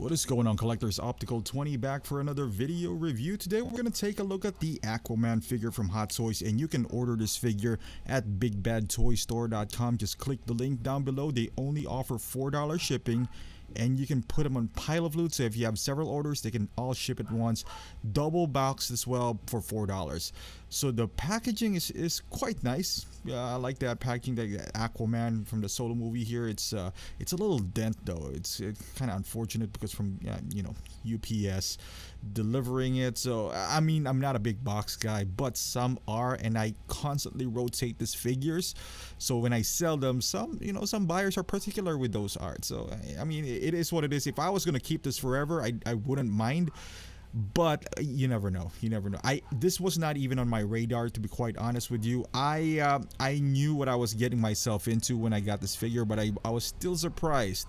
What is going on, collectors? Optical 20 back for another video review. Today we're going to take a look at the Aquaman figure from Hot Toys, and you can order this figure at bigbadtoystore.com. Just click the link down below. They only offer $4 shipping, and you can put them on pile of loot. So if you have several orders, they can all ship at once. Double boxed as well for $4. So the packaging is quite nice. I like that packaging, that Aquaman from the solo movie here. It's a little dent though. It's kind of unfortunate because from UPS delivering it. So I mean, I'm not a big box guy, but some are, and I constantly rotate these figures. So when I sell them, some buyers are particular with those art. So I mean, it is what it is. If I was gonna keep this forever, I wouldn't mind. But you never know. This was not even on my radar, to be quite honest with you. I knew what I was getting myself into when I got this figure, but I was still surprised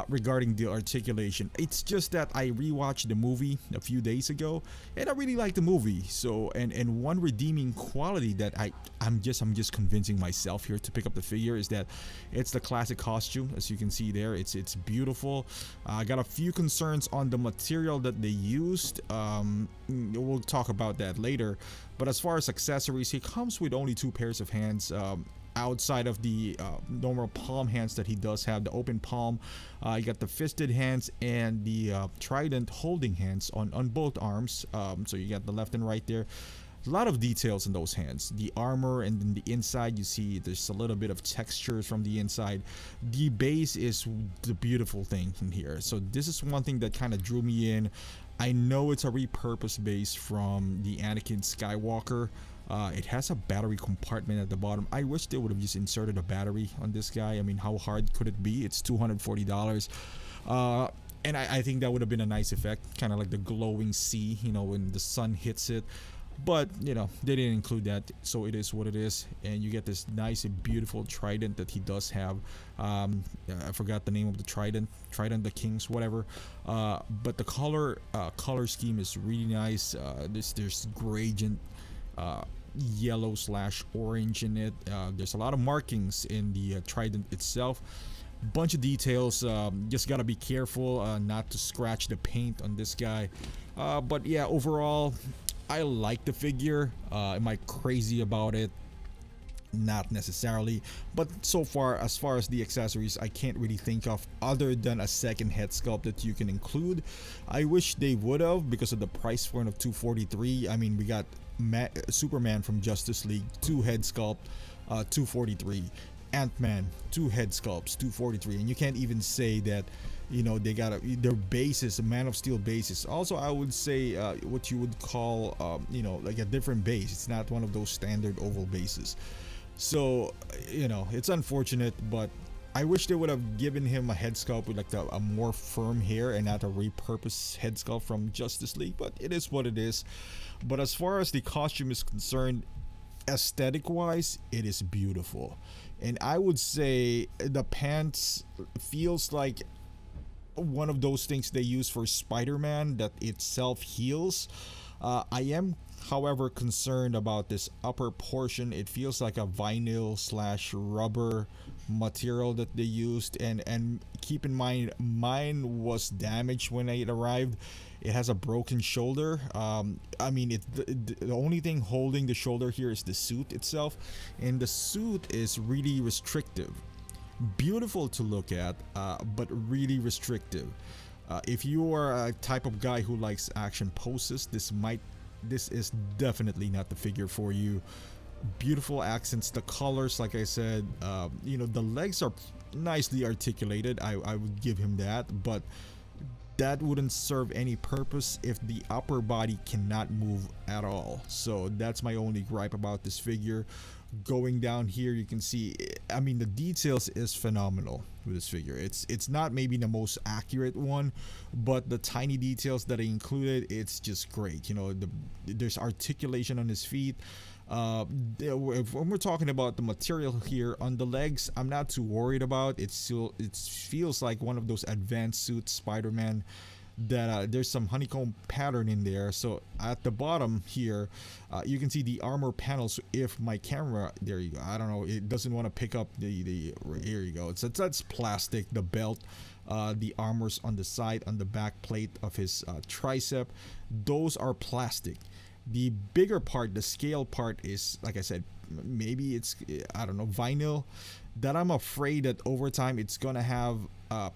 regarding the articulation. It's just that I rewatched the movie a few days ago, and I really like the movie. So and one redeeming quality that I'm just convincing myself here to pick up the figure is that it's the classic costume. As you can see there, it's beautiful. I got a few concerns on the material that they used. We'll talk about that later. But as far as accessories, he comes with only 2 pairs of hands. Outside of the normal palm hands that he does have, the open palm, you got the fisted hands and the trident holding hands on both arms. So you got the left and right there. A lot of details in those hands. The armor, and then the inside, you see there's a little bit of textures from the inside. The base is the beautiful thing in here. So this is one thing that kind of drew me in. I know it's a repurposed base from the Anakin Skywalker. It has a battery compartment at the bottom. I wish they would have just inserted a battery on this guy. I mean, how hard could it be? It's $240. And I think that would have been a nice effect, kind of like the glowing sea, when the sun hits it. But they didn't include that, so it is what it is. And you get this nice and beautiful trident that he does have. I forgot the name of the trident the Kings, whatever. But the color scheme is really nice. There's gradient, yellow / orange in it. There's a lot of markings in the trident itself. Bunch of details. Just gotta be careful not to scratch the paint on this guy. But yeah, overall, I like the figure. Am I crazy about it? Not necessarily, but so far, as far as the accessories, I can't really think of other than a second head sculpt that you can include. I wish they would have, because of the price point of $243. I mean, we got Superman from Justice League, 2 head sculpt, $243. Ant-Man, 2 head sculpts, $243. And you can't even say that they got their bases, Man of Steel bases. Also, I would say what you would call like a different base. It's not one of those standard oval bases. So it's unfortunate, but I wish they would have given him a head sculpt with like a more firm hair and not a repurposed head sculpt from Justice League. But it is what it is. But as far as the costume is concerned, aesthetic wise, it is beautiful. And I would say the pants feels like one of those things they use for Spider-Man that itself heals. I am, however, concerned about this upper portion. It feels like a vinyl / rubber material that they used, and keep in mind, mine was damaged when it arrived. It has a broken shoulder. I mean, the only thing holding the shoulder here is the suit itself, and the suit is really restrictive. Beautiful to look at, but really restrictive. If you are a type of guy who likes action poses, this is definitely not the figure for you. Beautiful accents, the colors, like I said, the legs are nicely articulated. I would give him that, but that wouldn't serve any purpose if the upper body cannot move at all. So that's my only gripe about this figure. Going down here, you can see, I mean, the details is phenomenal with this figure. It's not maybe the most accurate one, but the tiny details that I included, it's just great. There's articulation on his feet. When we're talking about the material here on the legs, I'm not too worried about it. It feels like one of those advanced suits Spider-Man that there's some honeycomb pattern in there. So at the bottom here, you can see the armor panels. If my camera, there you go, I don't know, it doesn't want to pick up the here you go, that's plastic. The belt, the armors on the side, on the back plate of his tricep, those are plastic. The bigger part, the scale part, is, like I said, maybe it's, I don't know, vinyl, that I'm afraid that over time it's gonna have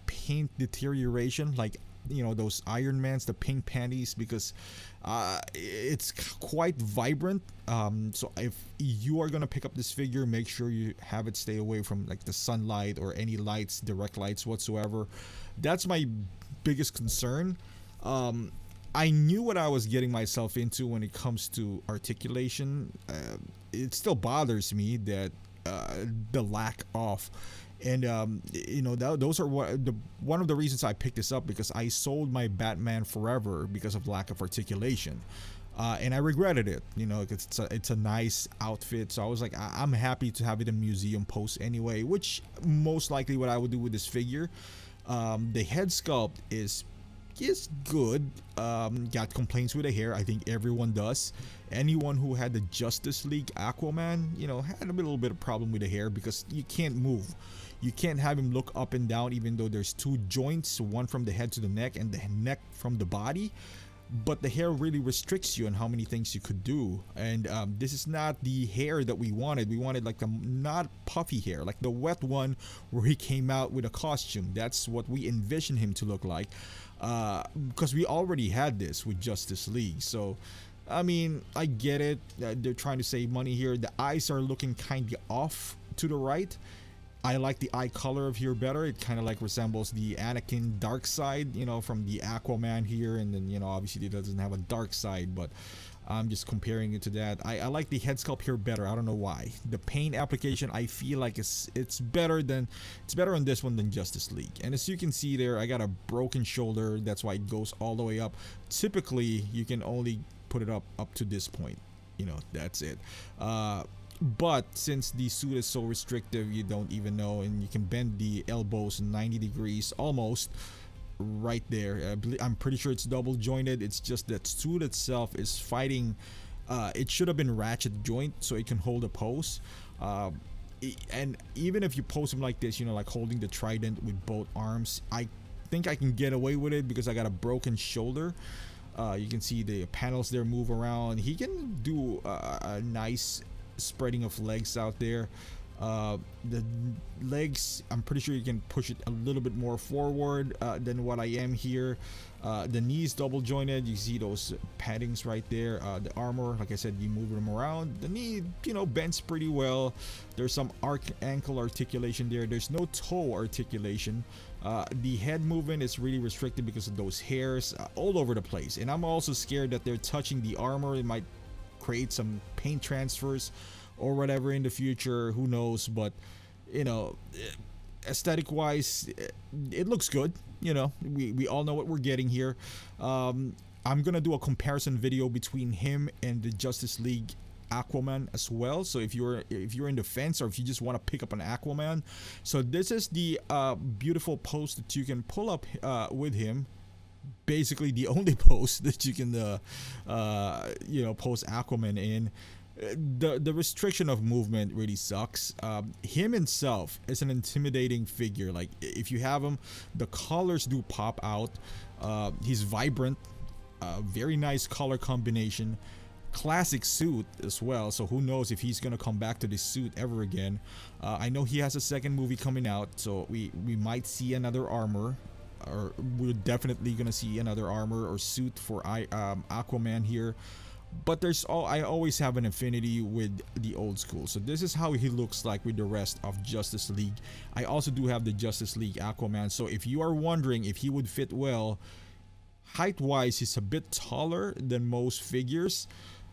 paint deterioration, like, you know, those Iron Mans, the pink panties, because it's quite vibrant. So if you are gonna pick up this figure, make sure you have it stay away from like the sunlight or any lights, direct lights whatsoever. That's my biggest concern. I knew what I was getting myself into when it comes to articulation. It still bothers me that the lack of, and you know, those are one of the reasons I picked this up, because I sold my Batman Forever because of lack of articulation, and I regretted it. You know, it's a nice outfit, so I was like, I'm happy to have it in museum post anyway, which most likely what I would do with this figure. The head sculpt is good. Got complaints with the hair. I think everyone does. Anyone who had the Justice League Aquaman, you know, had a little bit of problem with the hair, because you can't move. You can't have him look up and down, even though there's two joints, one from the head to the neck and the neck from the body. But the hair really restricts you on how many things you could do, and this is not the hair that we wanted. We wanted like the not puffy hair, like the wet one where he came out with a costume. That's what we envisioned him to look like, because we already had this with Justice League. So I mean, I get it, they're trying to save money here. The eyes are looking kind of off to the right. I like the eye color of here better. It kind of like resembles the Anakin dark side, you know, from the Aquaman here. And then, you know, obviously it doesn't have a dark side, but I'm just comparing it to that. I like the head sculpt here better. I don't know why. The paint application, I feel like it's better on this one than Justice League. And as you can see there, I got a broken shoulder. That's why it goes all the way up. Typically, you can only put it up to this point. You know, that's it. But since the suit is so restrictive, you don't even know, and you can bend the elbows 90 degrees almost right there. I'm pretty sure it's double jointed. It's just that suit itself is fighting. It should have been ratchet joint so it can hold a pose. And even if you pose him like this, you know, like holding the trident with both arms, I think I can get away with it because I got a broken shoulder. You can see the panels there move around. He can do a nice spreading of legs out there. The legs, I'm pretty sure you can push it a little bit more forward than what I am here. The knees double jointed. You see those paddings right there. The armor, like I said, you move them around. The knee, you know, bends pretty well. There's some ankle articulation there. There's no toe articulation. The head movement is really restricted because of those hairs all over the place. And I'm also scared that they're touching the armor. It might create some paint transfers or whatever in the future. Who knows? But you know, aesthetic wise, it looks good. You know, we all know what we're getting here. I'm gonna do a comparison video between him and the Justice League Aquaman as well. So if you're in the fence, or if you just want to pick up an Aquaman, so this is the beautiful pose that you can pull up with him. Basically the only pose that you can you know, pose Aquaman in. The restriction of movement really sucks. Him himself is an intimidating figure. Like, if you have him, the colors do pop out. He's vibrant, very nice color combination, classic suit as well. So who knows if he's gonna come back to this suit ever again. I know he has a second movie coming out, so we might see another armor, or we're definitely gonna see another armor or suit for Aquaman here. But I always have an affinity with the old school. So this is how he looks like with the rest of Justice League. I also do have the Justice League Aquaman. So if you are wondering if he would fit well, height wise, he's a bit taller than most figures.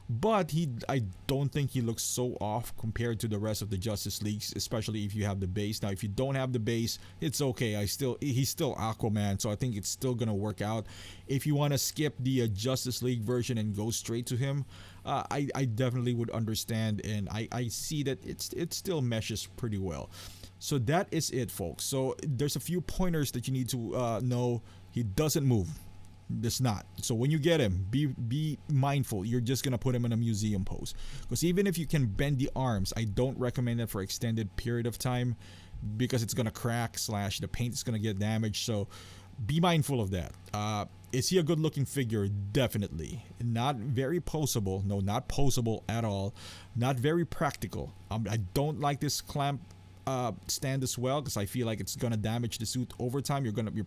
But I don't think he looks so off compared to the rest of the Justice Leagues, especially if you have the base. Now, if you don't have the base, it's okay. He's still Aquaman, so I think it's still gonna work out. If you want to skip the Justice League version and go straight to him, I definitely would understand, and I see that it still meshes pretty well. So that is it, folks. So there's a few pointers that you need to know. He doesn't move. It's not. So when you get him, be mindful. You're just gonna put him in a museum pose, because even if you can bend the arms, I don't recommend it for extended period of time, because it's gonna crack slash the paint is gonna get damaged. So be mindful of that. Is he a good looking figure? Definitely. Not very poseable. No, not poseable at all. Not very practical. I don't like this clamp stand as well, because I feel like it's gonna damage the suit over time. You're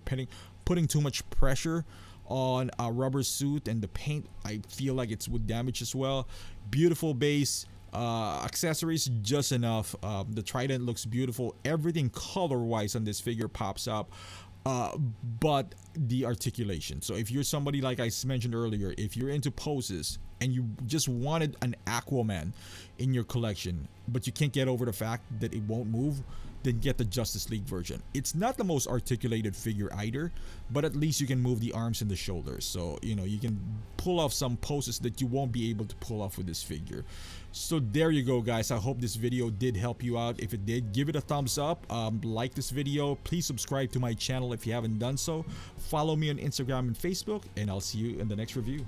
putting too much pressure on a rubber suit, and the paint, I feel like it would damage as well. Beautiful base. Accessories just enough. The trident looks beautiful. Everything color wise on this figure pops up. But the articulation. So if you're somebody, like I mentioned earlier, if you're into poses and you just wanted an Aquaman in your collection, but you can't get over the fact that it won't move, then get the Justice League version. It's not the most articulated figure either, but at least you can move the arms and the shoulders. So, you know, you can pull off some poses that you won't be able to pull off with this figure. So there you go, guys. I hope this video did help you out. If it did, give it a thumbs up. Like this video. Please subscribe to my channel if you haven't done so. Follow me on Instagram and Facebook, and I'll see you in the next review.